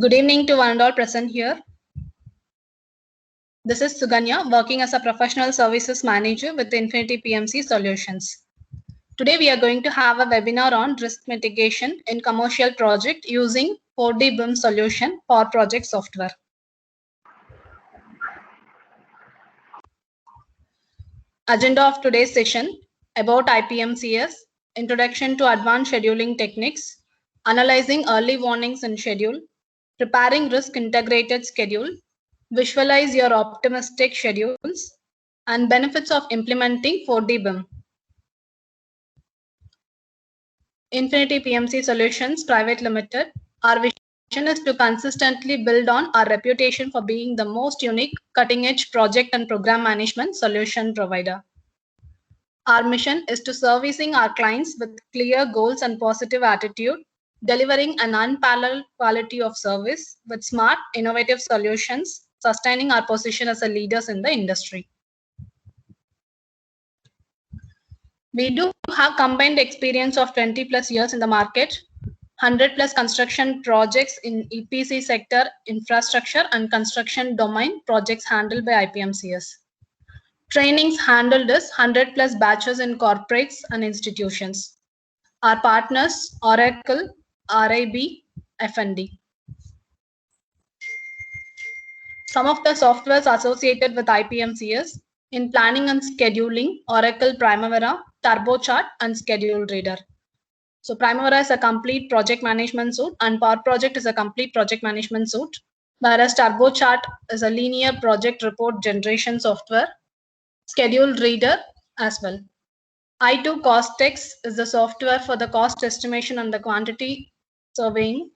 Good evening to one and all present here. This is Suganya, working as a professional services manager with Infinity PMC Solutions. Today we are going to have a webinar on risk mitigation in commercial project using 4D BIM solution for project software. Agenda of today's session about IPMCS, introduction to advanced scheduling techniques, analyzing early warnings in schedule, preparing risk integrated schedule, visualize your optimistic schedules, and benefits of implementing 4D BIM. Infinity PMC Solutions Private Limited, our vision is to consistently build on our reputation for being the most unique, cutting-edge project and program management solution provider. Our mission is to servicing our clients with clear goals and positive attitude, delivering an unparalleled quality of service with smart, innovative solutions, sustaining our position as a leaders in the industry. We do have combined experience of 20 plus years in the market, 100 plus construction projects in EPC sector, infrastructure and construction domain projects handled by IPMCS. Trainings handled is 100 plus batches in corporates and institutions. Our partners, Oracle, RIB, F&D. Some of the softwares associated with IPMCS in planning and scheduling, Oracle Primavera, TurboChart, and Schedule Reader. So Primavera is a complete project management suite and Power Project is a complete project management suite, whereas TurboChart is a linear project report generation software, Schedule Reader as well. I2 Costex is the software for the cost estimation and the quantity surveying.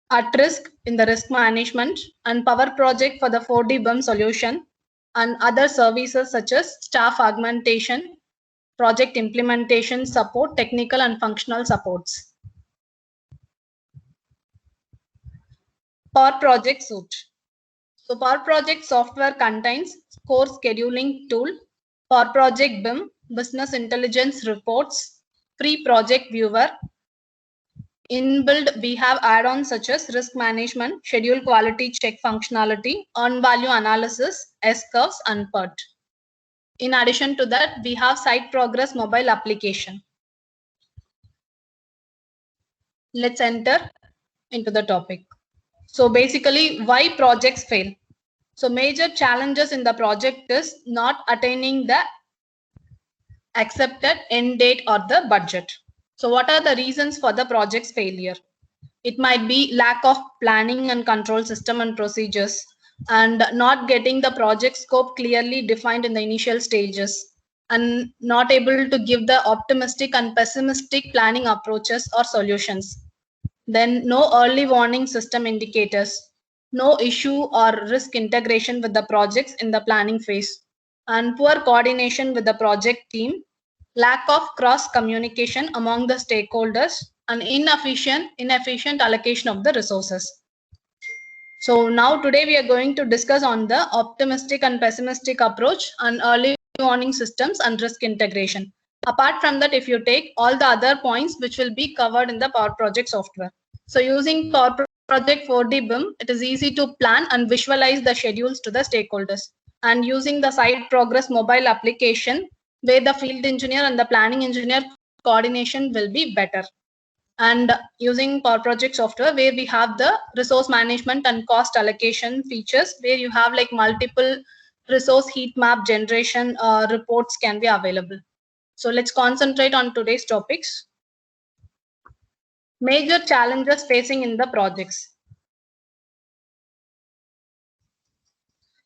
At Risk in the risk management, and Power Project for the 4D BIM solution, and other services such as staff augmentation, project implementation support, technical and functional supports. Power Project suite. So Power Project software contains core scheduling tool, Power Project BIM, business intelligence reports, free project viewer. Inbuilt, we have add-ons such as risk management, schedule quality check functionality, earn value analysis, S-curves, and PERT. In addition to that, we have Site Progress mobile application. Let's enter into the topic. So basically, why projects fail? So major challenges in the project is not attaining the accepted end date or the budget. So what are the reasons for the project's failure? It might be lack of planning and control system and procedures, and not getting the project scope clearly defined in the initial stages, and not able to give the optimistic and pessimistic planning approaches or solutions. Then no early warning system indicators, no issue or risk integration with the projects in the planning phase, and poor coordination with the project team, lack of cross communication among the stakeholders, and inefficient allocation of the resources. So now today we are going to discuss on the optimistic and pessimistic approach and early warning systems and risk integration. Apart from that, if you take all the other points which will be covered in the Power Project software. So using Power Project 4D BIM, it is easy to plan and visualize the schedules to the stakeholders. And using the Site Progress mobile application, where the field engineer and the planning engineer coordination will be better. And using Power Project software, where we have the resource management and cost allocation features, where you have like multiple resource heat map generation reports can be available. So let's concentrate on today's topics. Major challenges facing in the projects.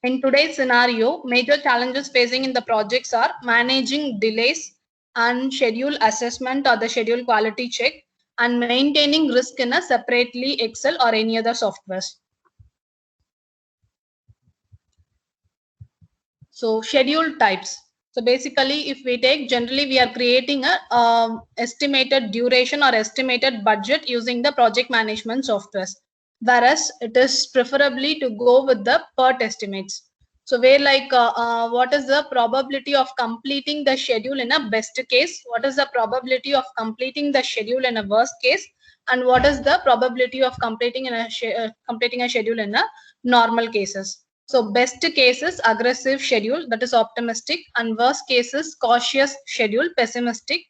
In today's scenario, major challenges facing in the projects are managing delays and schedule assessment or the schedule quality check, and maintaining risk in a separately Excel or any other softwares. So schedule types. So basically, if we take, generally we are creating a estimated duration or estimated budget using the project management softwares, whereas it is preferably to go with the PERT estimates. So where like what is the probability of completing the schedule in a best case? What is the probability of completing the schedule in a worst case? and what is the probability of completing a schedule in a normal cases. So best cases aggressive schedule, that is optimistic, and worst cases cautious schedule, pessimistic,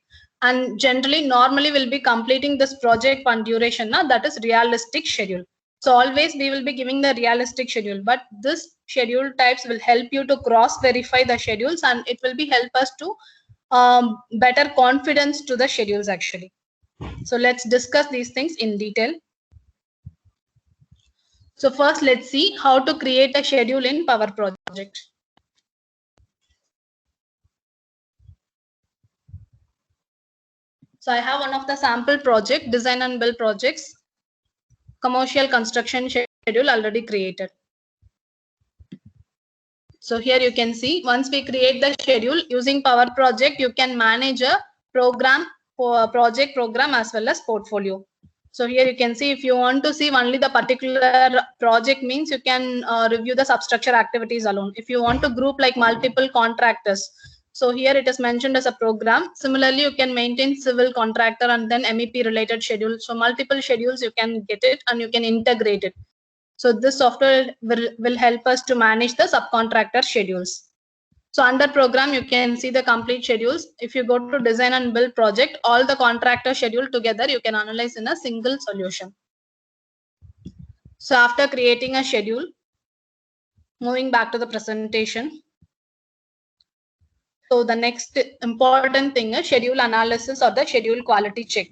and generally normally will be completing this project on duration now, that is realistic schedule. So always we will be giving the realistic schedule, but this schedule types will help you to cross verify the schedules, and it will be help us to better confidence to the schedules actually. So let's discuss these things in detail. So first, let's see how to create a schedule in Power Project. So I have one of the sample project, design and build projects, commercial construction schedule already created. So here you can see, once we create the schedule using Power Project, you can manage a program, project program as well as portfolio. So here you can see, if you want to see only the particular project means, you can review the substructure activities alone. If you want to group like multiple contractors, so here it is mentioned as a program. Similarly, you can maintain civil contractor and then MEP related schedule. So multiple schedules you can get it and you can integrate it. So this software will help us to manage the subcontractor schedules. So under program, you can see the complete schedules. If you go to design and build project, all the contractor schedule together, you can analyze in a single solution. So after creating a schedule, moving back to the presentation. So the next important thing is schedule analysis or the schedule quality check.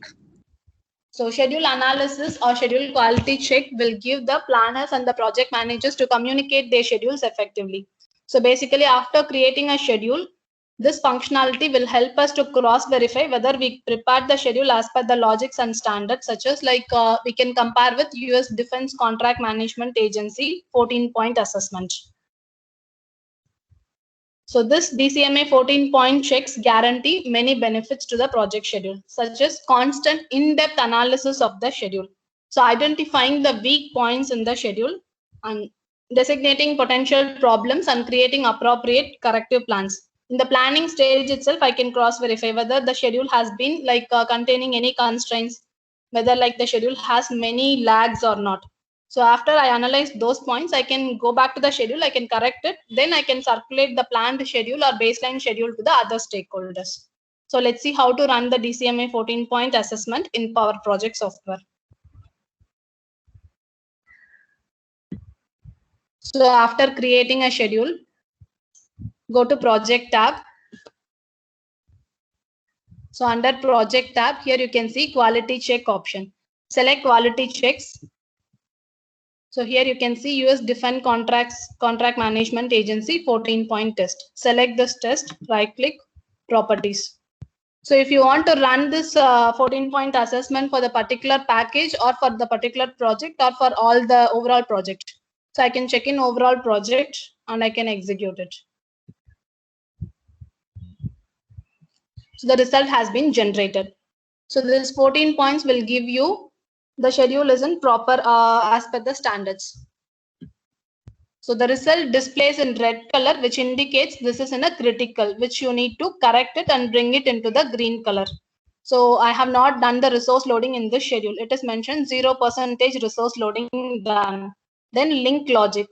So schedule analysis or schedule quality check will give the planners and the project managers to communicate their schedules effectively. So basically, after creating a schedule, this functionality will help us to cross verify whether we prepared the schedule as per the logics and standards, such as like we can compare with US Defense Contract Management Agency 14-point assessment. So this DCMA 14-point checks guarantee many benefits to the project schedule, such as constant in-depth analysis of the schedule. So identifying the weak points in the schedule and designating potential problems and creating appropriate corrective plans. In the planning stage itself, I can cross verify whether the schedule has been like containing any constraints, whether like the schedule has many lags or not. So after I analyze those points, I can go back to the schedule, I can correct it, then I can circulate the planned schedule or baseline schedule to the other stakeholders. So let's see how to run the DCMA 14-point assessment in Power Project software. So after creating a schedule, go to Project tab. So under Project tab, here you can see Quality Check option. Select Quality Checks. So here you can see US Defense Contract Management Agency 14-point test. Select this test, right click, properties. So if you want to run this 14-point assessment for the particular package or for the particular project or for all the overall project. So I can check in overall project and I can execute it. So the result has been generated. So this 14 points will give you the schedule is in proper as per the standards. So the result displays in red color, which indicates this is in a critical, which you need to correct it and bring it into the green color. So I have not done the resource loading in this schedule. It is mentioned 0% resource loading done. Then link logic.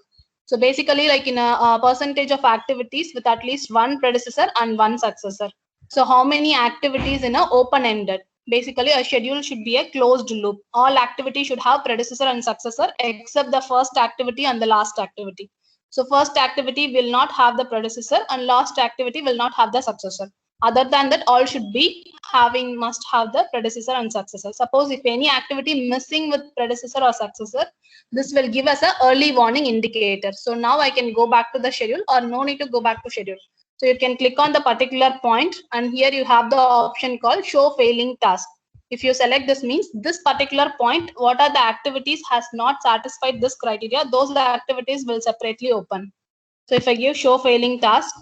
So basically like in a percentage of activities with at least one predecessor and one successor. So how many activities in a open-ended? Basically, a schedule should be a closed loop. All activities should have predecessor and successor except the first activity and the last activity. So first activity will not have the predecessor and last activity will not have the successor. Other than that, all should be must have the predecessor and successor. Suppose if any activity missing with predecessor or successor, this will give us an early warning indicator. So now I can go back to the schedule or no need to go back to schedule. So you can click on the particular point and here you have the option called show failing task. If you select this means this particular point, what are the activities has not satisfied this criteria, those activities will separately open. So if I give show failing task,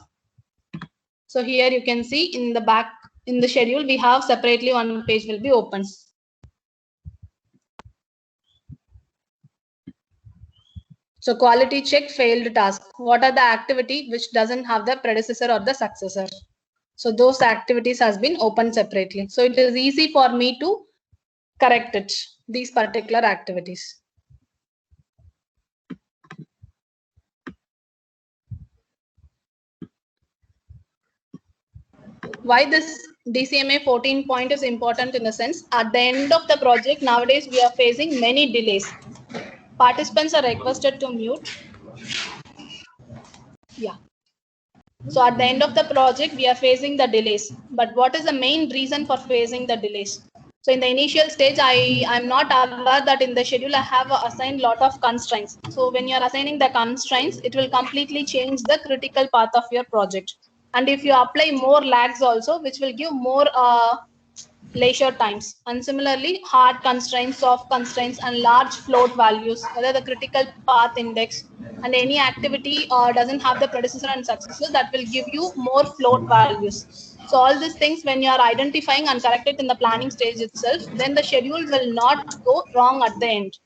so here you can see in the back in the schedule, we have separately one page will be open. So quality check failed task. What are the activity which doesn't have the predecessor or the successor? So those activities has been opened separately. So it is easy for me to correct it. these particular activities. Why this DCMA 14 point is important in the sense, at the end of the project, nowadays we are facing many delays. Participants are requested to mute. Yeah. So at the end of the project, we are facing the delays. But what is the main reason for facing the delays? So in the initial stage, I'm not aware that in the schedule I have assigned lot of constraints. So when you're assigning the constraints, it will completely change the critical path of your project. And if you apply more lags also, which will give more leisure times. And similarly, hard constraints, soft constraints, and large float values, whether the critical path index and any activity doesn't have the predecessor and successor, that will give you more float values. So all these things, when you are identifying and correct it in the planning stage itself, then the schedule will not go wrong at the end.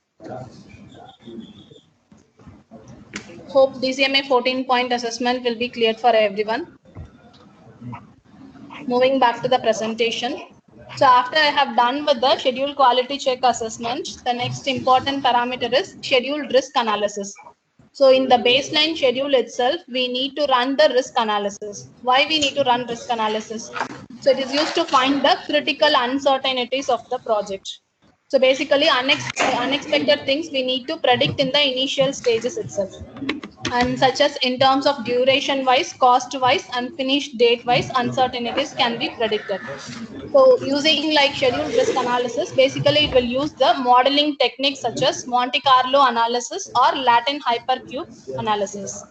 Hope DCMA 14 point assessment will be cleared for everyone. Moving back to the presentation. So after I have done with the schedule quality check assessment, the next important parameter is schedule risk analysis. So in the baseline schedule itself, we need to run the risk analysis. Why we need to run risk analysis? So it is used to find the critical uncertainties of the project. So basically unexpected things we need to predict in the initial stages itself, and such as in terms of duration wise, cost wise, and finish date wise, uncertainties can be predicted. So using like schedule risk analysis, basically it will use the modeling techniques such as Monte Carlo analysis or Latin hypercube analysis.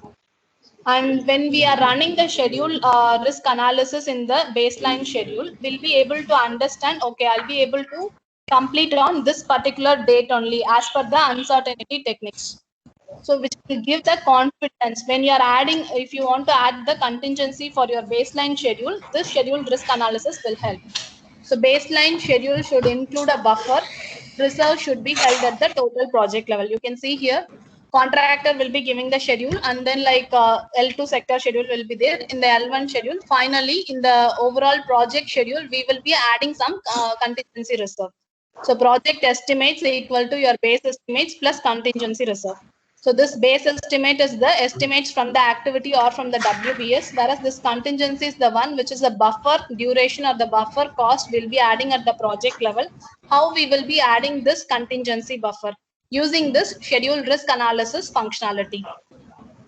And when we are running the schedule risk analysis in the baseline schedule, we'll be able to understand, okay, I'll be able to complete on this particular date only as per the uncertainty techniques. So which will give the confidence when you are adding, if you want to add the contingency for your baseline schedule, this schedule risk analysis will help. So baseline schedule should include a buffer. Reserve should be held at the total project level. You can see here, contractor will be giving the schedule, and then like L2 sector schedule will be there in the L1 schedule. Finally, in the overall project schedule, we will be adding some contingency reserve. So project estimates equal to your base estimates plus contingency reserve. So this base estimate is the estimates from the activity or from the WBS, whereas this contingency is the one which is the buffer duration or the buffer cost we'll be adding at the project level. How we will be adding this contingency buffer? Using this schedule risk analysis functionality.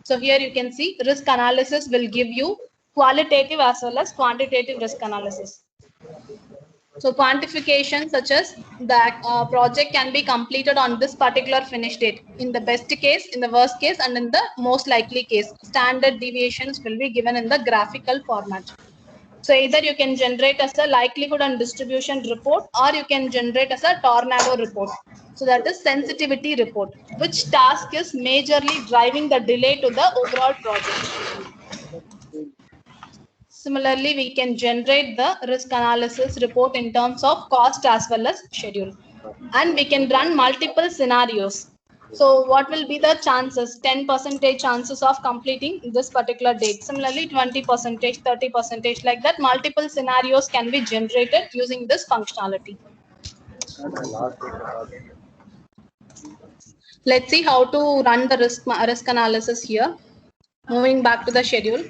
So here you can see risk analysis will give you qualitative as well as quantitative risk analysis. So quantification such as the project can be completed on this particular finish date. In the best case, in the worst case, and in the most likely case, standard deviations will be given in the graphical format. So either you can generate as a likelihood and distribution report, or you can generate as a tornado report. So that is sensitivity report. Which task is majorly driving the delay to the overall project? Similarly, we can generate the risk analysis report in terms of cost as well as schedule. And we can run multiple scenarios. So what will be the chances? 10% chances of completing this particular date. Similarly, 20%, 30%, like that. Multiple scenarios can be generated using this functionality. Let's see how to run the risk analysis here. Moving back to the schedule.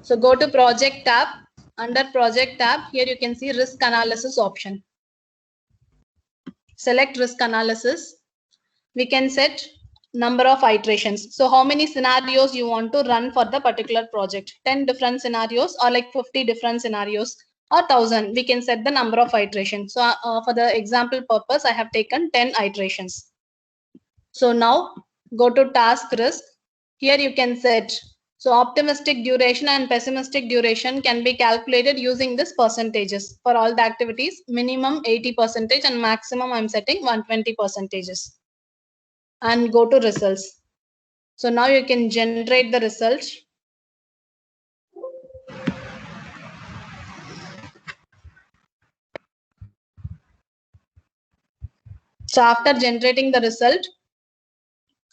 So go to project tab. Under project tab, here you can see risk analysis option. Select risk analysis. We can set number of iterations. So how many scenarios you want to run for the particular project? 10 different scenarios or like 50 different scenarios or 1000. We can set the number of iterations. So for the example purpose, I have taken 10 iterations. So now go to task risk. Here you can set. So optimistic duration and pessimistic duration can be calculated using this percentages for all the activities. Minimum 80% and maximum I'm setting 120%. And go to results. So now you can generate the result. So after generating the result,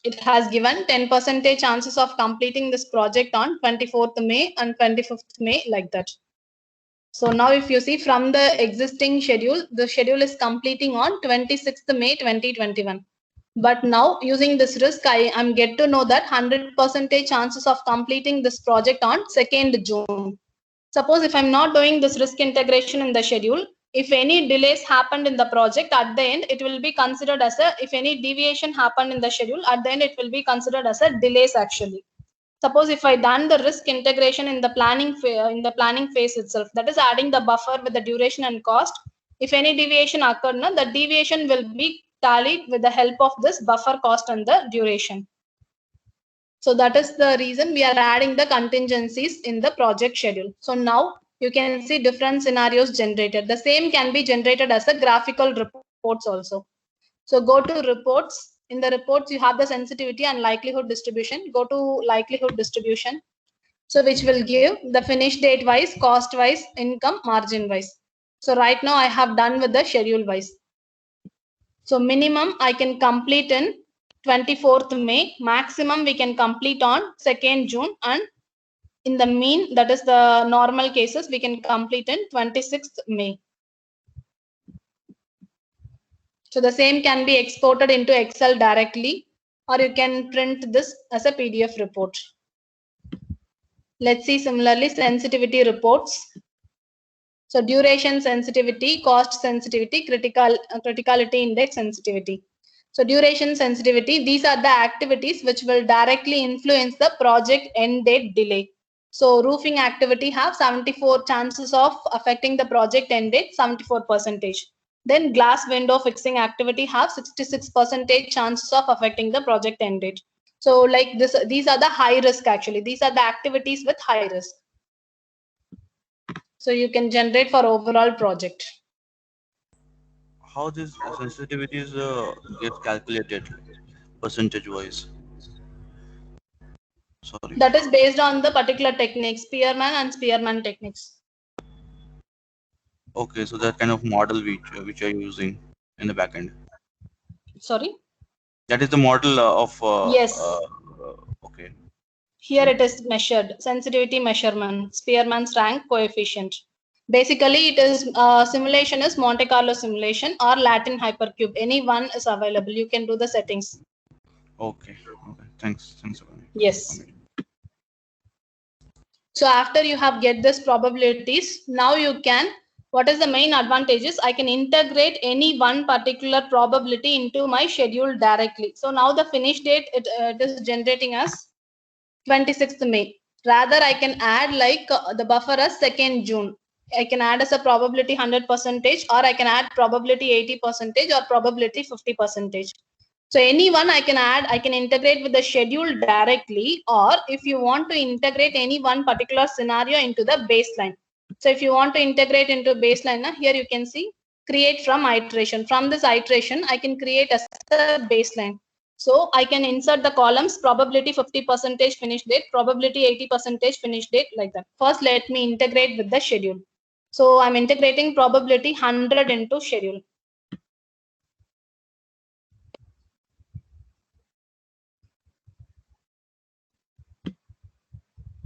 it has given 10% chances of completing this project on 24th May and 25th May, like that. So now if you see from the existing schedule, the schedule is completing on 26th May 2021. But now using this risk, I am get to know that 100% chances of completing this project on 2nd June. Suppose if I'm not doing this risk integration in the schedule, if any delays happened in the project, at the end, it will be considered as a, if any deviation happened in the schedule, at the end, it will be considered as a delays actually. Suppose if I done the risk integration in the planning phase itself, that is adding the buffer with the duration and cost. If any deviation occurred, no, the deviation will be tallied with the help of this buffer cost and the duration. So that is the reason we are adding the contingencies in the project schedule. So now you can see different scenarios generated. The same can be generated as a graphical reports also. So go to reports. In the reports, you have the sensitivity and likelihood distribution. Go to likelihood distribution. So which will give the finish date wise, cost wise, income margin wise. So right now I have done with the schedule wise. So minimum I can complete in 24th May. Maximum we can complete on 2nd June. And in the mean, that is the normal cases, we can complete in 26th May. So the same can be exported into Excel directly, or you can print this as a PDF report. Let's see similarly sensitivity reports. So duration sensitivity, cost sensitivity, criticality index sensitivity. So duration sensitivity, these are the activities which will directly influence the project end date delay. So roofing activity have 74 chances of affecting the project end date, 74%. Then glass window fixing activity have 66% chances of affecting the project end date. So like this, these are the high risk actually. These are the activities with high risk. So you can generate for overall project. How this sensitivities gets calculated percentage wise? Sorry. That is based on the particular techniques, Spearman and Spearman techniques. Okay, so that kind of model which are using in the backend. Sorry? That is the model of. Yes. Okay. Here it is measured, sensitivity measurement, Spearman's rank coefficient. Basically, it is simulation is Monte Carlo simulation or Latin hypercube. Any one is available. You can do the settings. Okay. Okay. Thanks. Thanks. Yes. So after you have get this probabilities, now you can, what is the main advantages? I can integrate any one particular probability into my schedule directly. So now the finish date, it is generating as 26th May. Rather, I can add like the buffer as 2nd June. I can add as a probability 100% or I can add probability 80% or probability 50%. So any one I can add, I can integrate with the schedule directly, or if you want to integrate any one particular scenario into the baseline. So if you want to integrate into baseline, here you can see create from iteration. From this iteration, I can create as a baseline. So I can insert the columns probability 50% finish date, probability 80% finish date, like that. First, let me integrate with the schedule. So I'm integrating probability 100 into schedule.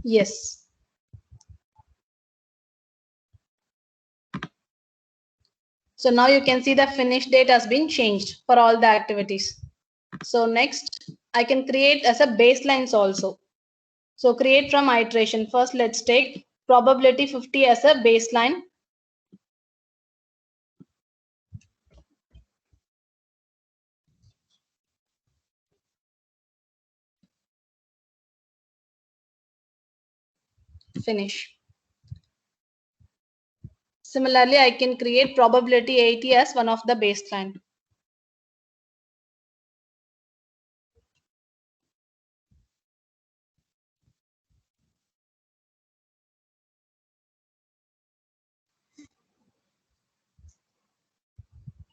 Yes. So now you can see the finish date has been changed for all the activities. So next, I can create as a baselines also. So create from iteration. First, let's take probability 50 as a baseline. Finish. Similarly, I can create probability 80 as one of the baseline.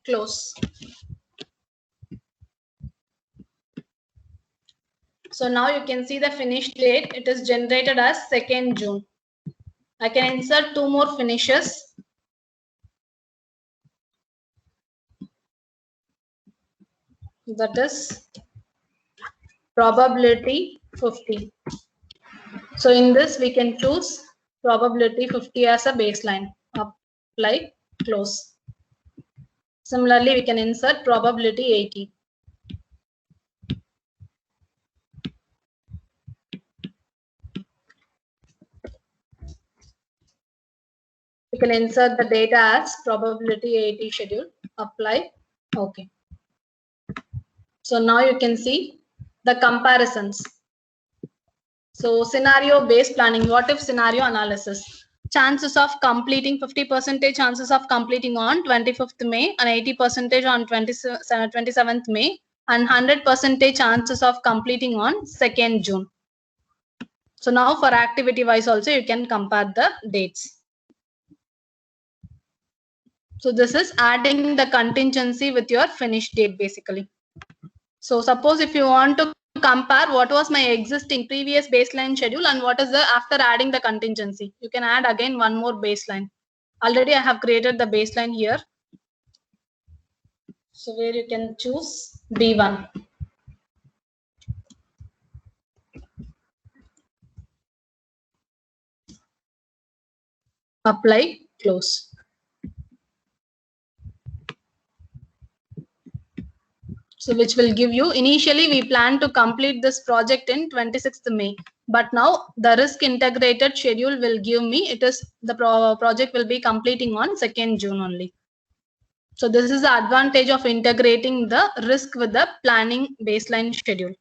Close. So now you can see the finish date. It is generated as 2nd June. I can insert two more finishes. That is probability 50. So in this, we can choose probability 50 as a baseline. apply, close. Similarly, we can insert probability 80. We can insert the data as probability 80 schedule, apply, okay. So now you can see the comparisons. So scenario based planning, what if scenario analysis? Chances of completing 50% chances of completing on 25th May and 80% on 27th May and 100% chances of completing on 2nd June. So now for activity wise also you can compare the dates. So this is adding the contingency with your finish date basically. So suppose if you want to compare what was my existing previous baseline schedule and what is the after adding the contingency, you can add again one more baseline. Already I have created the baseline here. So where you can choose B1. Apply, close. So which will give you, initially we plan to complete this project in 26th May, but now the risk integrated schedule will give me, it is the project will be completing on 2nd June only. So this is the advantage of integrating the risk with the planning baseline schedule.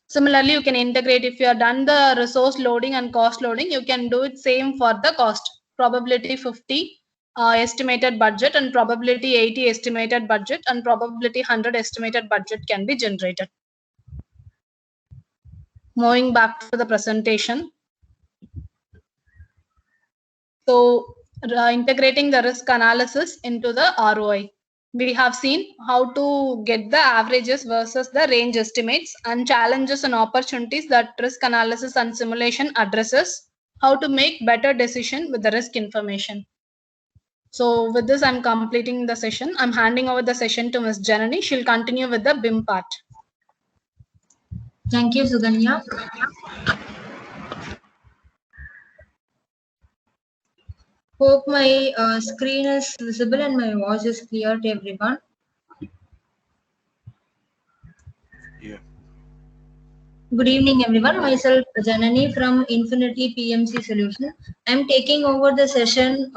Similarly, you can integrate if you have done the resource loading and cost loading, you can do it same for the cost. Probability 50 estimated budget and probability 80 estimated budget and probability 100 estimated budget can be generated. Moving back to the presentation. So integrating the risk analysis into the ROI. We have seen how to get the averages versus the range estimates and challenges and opportunities that risk analysis and simulation addresses, how to make better decision with the risk information. So with this, I'm completing the session. I'm handing over the session to Ms. Janani. She'll continue with the BIM part. Thank you, Suganya. Hope my screen is visible and my voice is clear to everyone. Yeah. Good evening, everyone. Myself, Janani from Infinity PMC Solution. I'm taking over the session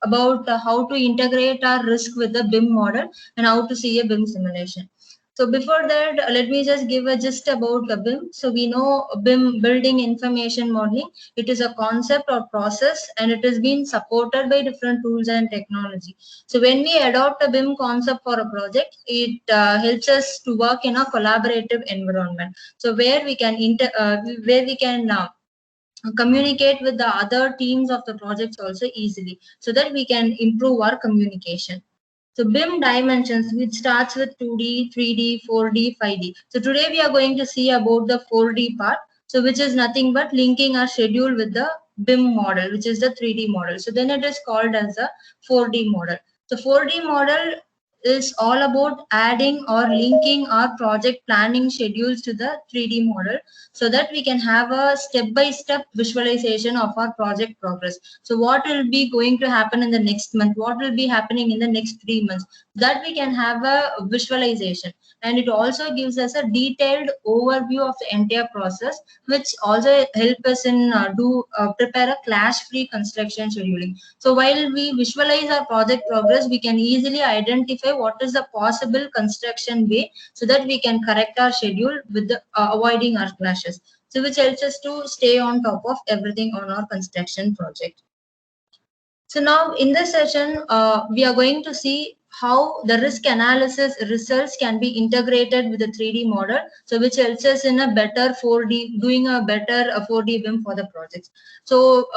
about how to integrate our risk with the BIM model and how to see a BIM simulation. So before that, let me just give a gist about the BIM. So we know BIM, building information modeling. It is a concept or process and it has been supported by different tools and technology. So when we adopt a BIM concept for a project, it helps us to work in a collaborative environment. So where we can communicate with the other teams of the projects also easily, so that we can improve our communication. So BIM dimensions, which starts with 2D, 3D, 4D, 5D. So today we are going to see about the 4D part. So which is nothing but linking our schedule with the BIM model, which is the 3D model. So then it is called as a 4D model. So 4D model is all about adding or linking our project planning schedules to the 3D model, so that we can have a step-by-step visualization of our project progress. So what will be going to happen in the next month, what will be happening in the next 3 months, that we can have a visualization. And it also gives us a detailed overview of the entire process, which also help us in prepare a clash-free construction scheduling. So while we visualize our project progress, we can easily identify what is the possible construction way, so that we can correct our schedule with the, avoiding our clashes. So which helps us to stay on top of everything on our construction project. So now in this session, we are going to see how the risk analysis results can be integrated with the 3D model. So which helps us in a better 4D, doing a better 4D BIM for the projects. So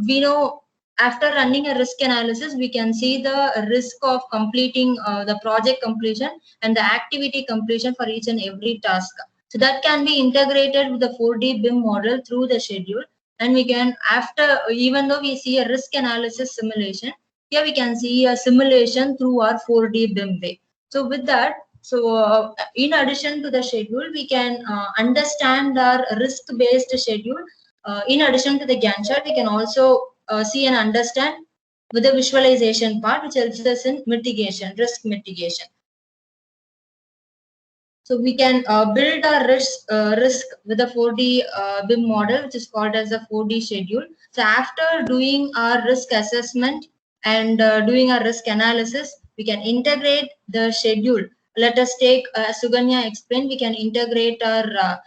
we know after running a risk analysis, we can see the risk of completing the project completion and the activity completion for each and every task. So that can be integrated with the 4D BIM model through the schedule. And we can, after, even though we see a risk analysis simulation, here we can see a simulation through our 4D BIM way. So with that, so in addition to the schedule, we can understand our risk-based schedule. In addition to the Gantt chart, we can also see and understand with the visualization part, which helps us in mitigation, risk mitigation. So we can build a risk with a 4D BIM model, which is called as a 4D schedule. So after doing our risk assessment and doing our risk analysis, we can integrate the schedule. Let us take, as Suganya explained, we can integrate our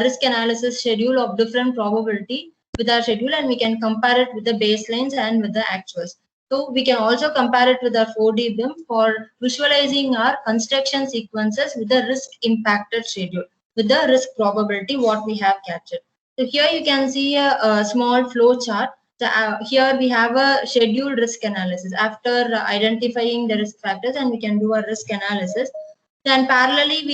risk analysis schedule of different probability with our schedule, and we can compare it with the baselines and with the actuals. So we can also compare it with our 4D BIM for visualizing our construction sequences with the risk impacted schedule, with the risk probability what we have captured. So here you can see a small flow chart. So here we have a scheduled risk analysis. After identifying the risk factors, and we can do a risk analysis. Then parallelly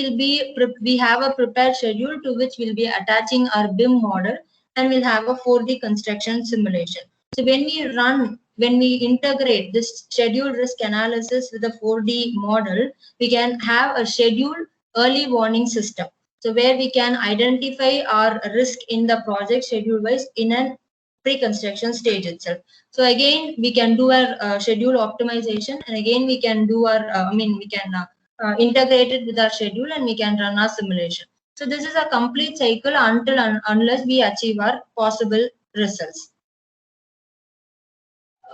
we have a prepared schedule to which we'll be attaching our BIM model, and we'll have a 4D construction simulation. So when we integrate this scheduled risk analysis with a 4D model, we can have a scheduled early warning system. So where we can identify our risk in the project schedule wise in a pre-construction stage itself. So again, we can do our schedule optimization, and again we can do our, we can integrate it with our schedule, and we can run our simulation. So this is a complete cycle unless we achieve our possible results.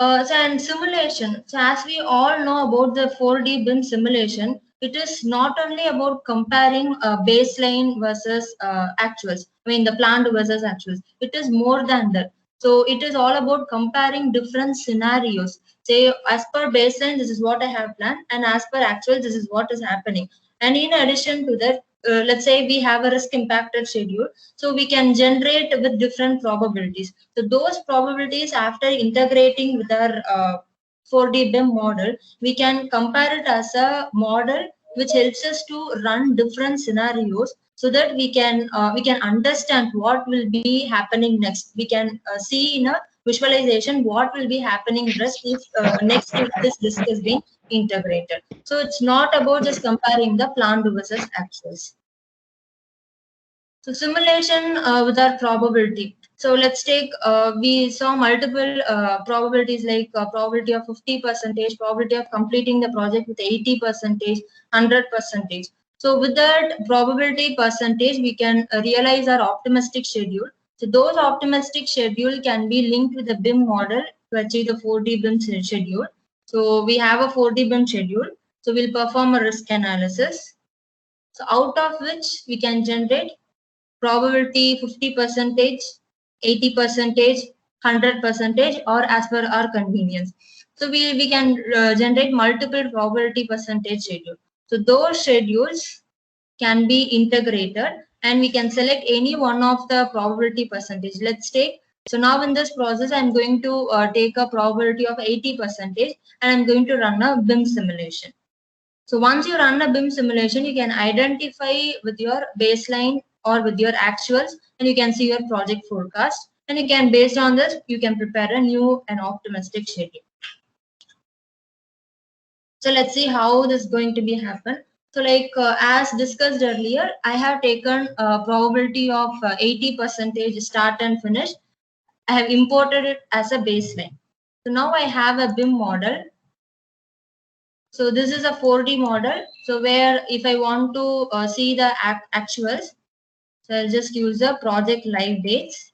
And simulation. So as we all know about the 4D BIM simulation, it is not only about comparing baseline versus actuals. The planned versus actuals. It is more than that. So it is all about comparing different scenarios. Say, as per baseline, this is what I have planned, and as per actual, this is what is happening. And in addition to that, let's say we have a risk impacted schedule, so we can generate with different probabilities. So those probabilities, after integrating with our 4D BIM model, we can compare it as a model which helps us to run different scenarios, so that we can understand what will be happening next. We can see in a visualization what will be happening next if this risk is being integrated. So it's not about just comparing the planned versus actuals. So simulation with our probability. So let's take, we saw multiple probabilities, like probability of 50%, probability of completing the project with 80%, 100%. So with that probability percentage, we can realize our optimistic schedule. So those optimistic schedule can be linked with the BIM model to achieve the 4D BIM schedule. So we have a 4D BIM schedule. So we'll perform a risk analysis. So out of which we can generate probability 50%, 80%, 100%, or as per our convenience. So we can generate multiple probability percentage schedule. So those schedules can be integrated, and we can select any one of the probability percentage. Let's take, so now in this process, I'm going to take a probability of 80%, and I'm going to run a BIM simulation. So once you run a BIM simulation, you can identify with your baseline or with your actuals, and you can see your project forecast, and you can, based on this, you can prepare a new and optimistic schedule. So let's see how this is going to be happen. So like as discussed earlier, I have taken a probability of 80% start and finish. I have imported it as a baseline. So now I have a BIM model. So this is a 4D model. So where if I want to see the actuals, so I'll just use the project live dates.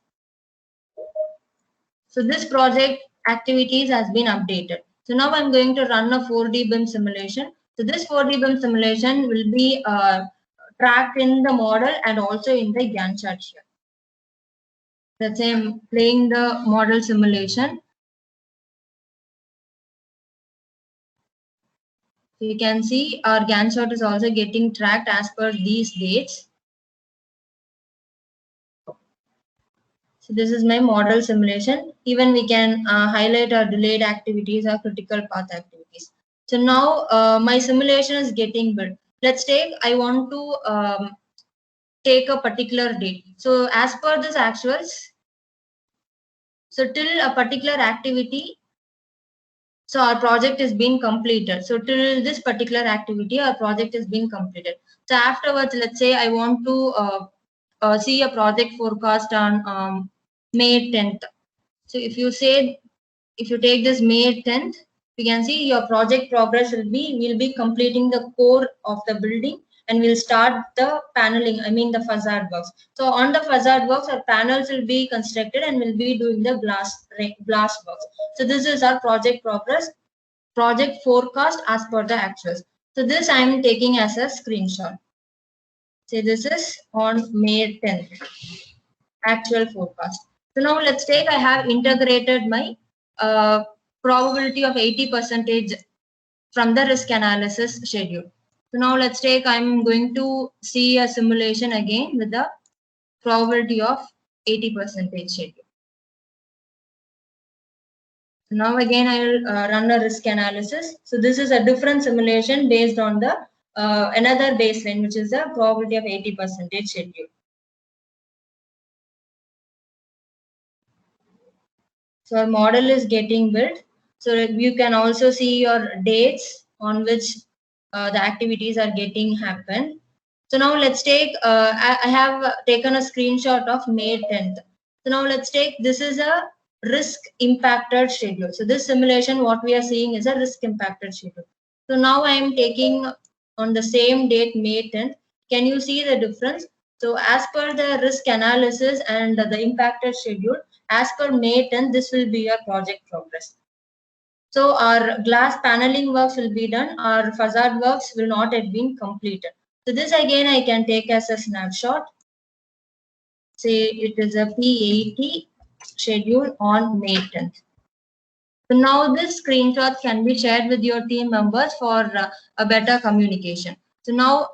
So this project activities has been updated. So now I'm going to run a 4D BIM simulation. So this 4D BIM simulation will be tracked in the model and also in the Gantt chart here. Let's say I'm playing the model simulation. So you can see our Gantt chart is also getting tracked as per these dates. So this is my model simulation. Even we can highlight our delayed activities or critical path activities. So now my simulation is getting built. Let's take, I want to take a particular date. So as per this actuals, so till a particular activity, so our project is being completed. So till this particular activity, our project is being completed. So afterwards, let's say I want to see a project forecast on May 10th. So if you say if you take this May 10th, you can see your project progress will be completing the core of the building and we'll start the paneling, I mean the facade works. So on the facade works, our panels will be constructed and we'll be doing the glass works. So this is our project progress, project forecast as per the actuals. So this I am taking as a screenshot. Say this is on May 10th, actual forecast. So now let's take, I have integrated my probability of 80% from the risk analysis schedule. So now let's take, I'm going to see a simulation again with the probability of 80% schedule. So now again I will run a risk analysis. So this is a different simulation based on the another baseline, which is the probability of 80% schedule. So our model is getting built. So you can also see your dates on which the activities are getting happened. So now let's take, I have taken a screenshot of May 10th. So now let's take, this is a risk impacted schedule. So this simulation, what we are seeing is a risk impacted schedule. So now I am taking on the same date, May 10th. Can you see the difference? So as per the risk analysis and the impacted schedule, as per May 10th, this will be your project progress. So our glass paneling works will be done. Our facade works will not have been completed. So this again I can take as a snapshot. Say it is a P80 schedule on May 10th. So now this screenshot can be shared with your team members for a better communication. So now,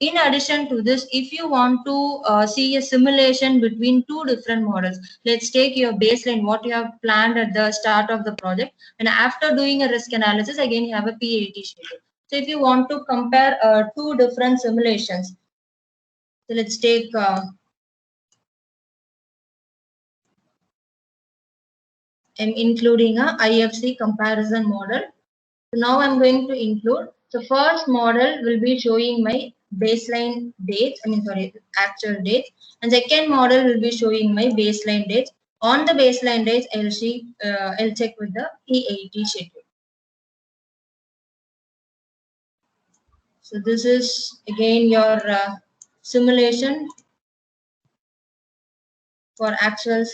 in addition to this, if you want to see a simulation between two different models, let's take your baseline, what you have planned at the start of the project, and after doing a risk analysis, again you have a P80 schedule. So if you want to compare two different simulations, so let's take I'm including a IFC comparison model. So now I'm going to include, so first model will be showing my baseline dates, actual dates, and second model will be showing my baseline dates. On the baseline dates, I'll check with the P80 schedule. So this is again your simulation for actuals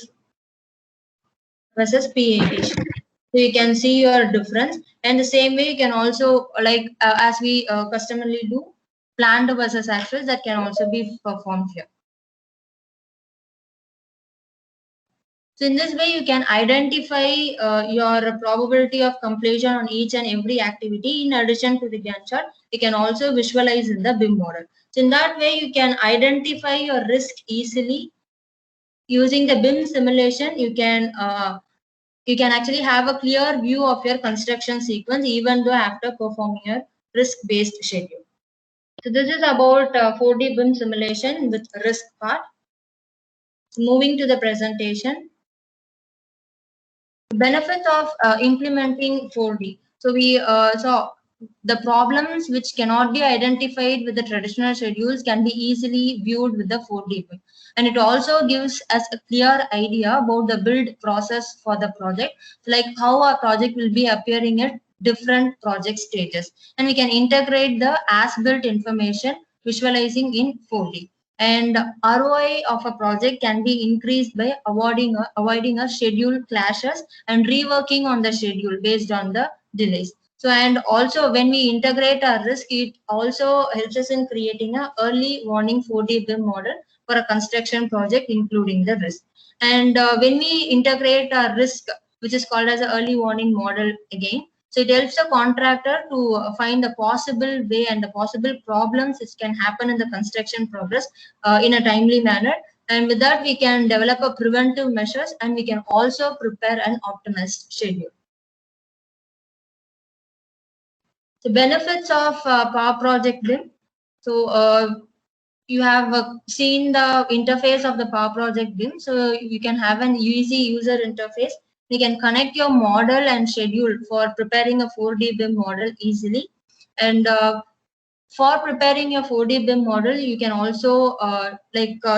versus P80 schedule. So you can see your difference, and the same way you can also, like as we customarily do, planned versus actuals, that can also be performed here. So in this way, you can identify your probability of completion on each and every activity. In addition to the Gantt chart, you can also visualize in the BIM model. So in that way, you can identify your risk easily. Using the BIM simulation, you can actually have a clear view of your construction sequence, even though after performing a risk-based schedule. So this is about 4D BIM simulation with risk part. Moving to the presentation. Benefits of implementing 4D. So we saw the problems which cannot be identified with the traditional schedules can be easily viewed with the 4D BIM. And it also gives us a clear idea about the build process for the project, like how our project will be appearing at different project stages. And we can integrate the as-built information visualizing in 4D. And ROI of a project can be increased by avoiding a schedule clashes and reworking on the schedule based on the delays. So, and also when we integrate our risk, it also helps us in creating an early warning 4D BIM model for a construction project, including the risk. And when we integrate our risk, which is called as an early warning model again, so it helps the contractor to find the possible way and the possible problems which can happen in the construction progress in a timely manner. And with that, we can develop a preventive measures, and we can also prepare an optimized schedule. The benefits of Power Project BIM. So you have seen the interface of the Power Project BIM. So you can have an easy user interface. You can connect your model and schedule for preparing a 4D BIM model easily. And for preparing your 4D BIM model, you can also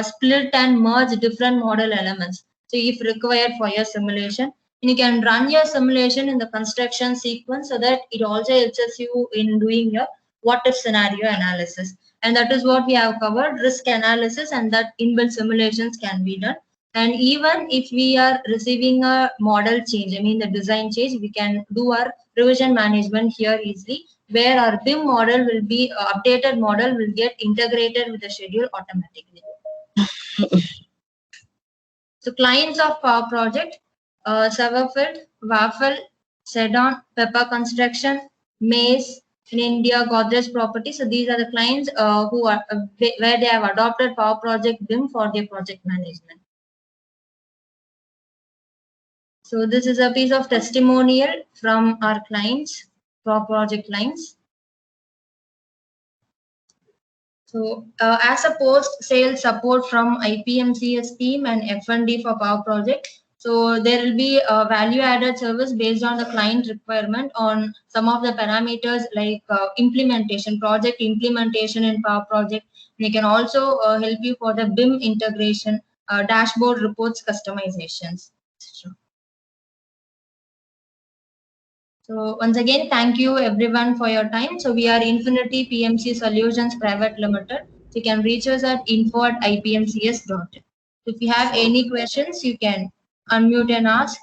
split and merge different model elements. So if required for your simulation, And you can run your simulation in the construction sequence so that it also helps you in doing your what if scenario analysis. And that is what we have covered, risk analysis, and that inbuilt simulations can be done. And even if we are receiving a model change, I mean the design change, we can do our revision management here easily, where our BIM model will be, updated model will get integrated with the schedule automatically. So clients of Power Project, Severfield, Waffle, Sedon, Pepper Construction, Maze, in India, Godrej Property. So these are the clients who are where they have adopted Power Project BIM for their project management. So this is a piece of testimonial from our clients, Power Project clients. So as a post-sales support from IPMCS team and F&D for Power Project, so there will be a value-added service based on the client requirement on some of the parameters like implementation, project implementation in Power Project. We can also help you for the BIM integration, dashboard reports customizations. So once again, thank you everyone for your time. So we are Infinity PMC Solutions Private Limited. So you can reach us at info@ipmcs.in. If you have any questions, you can unmute and ask.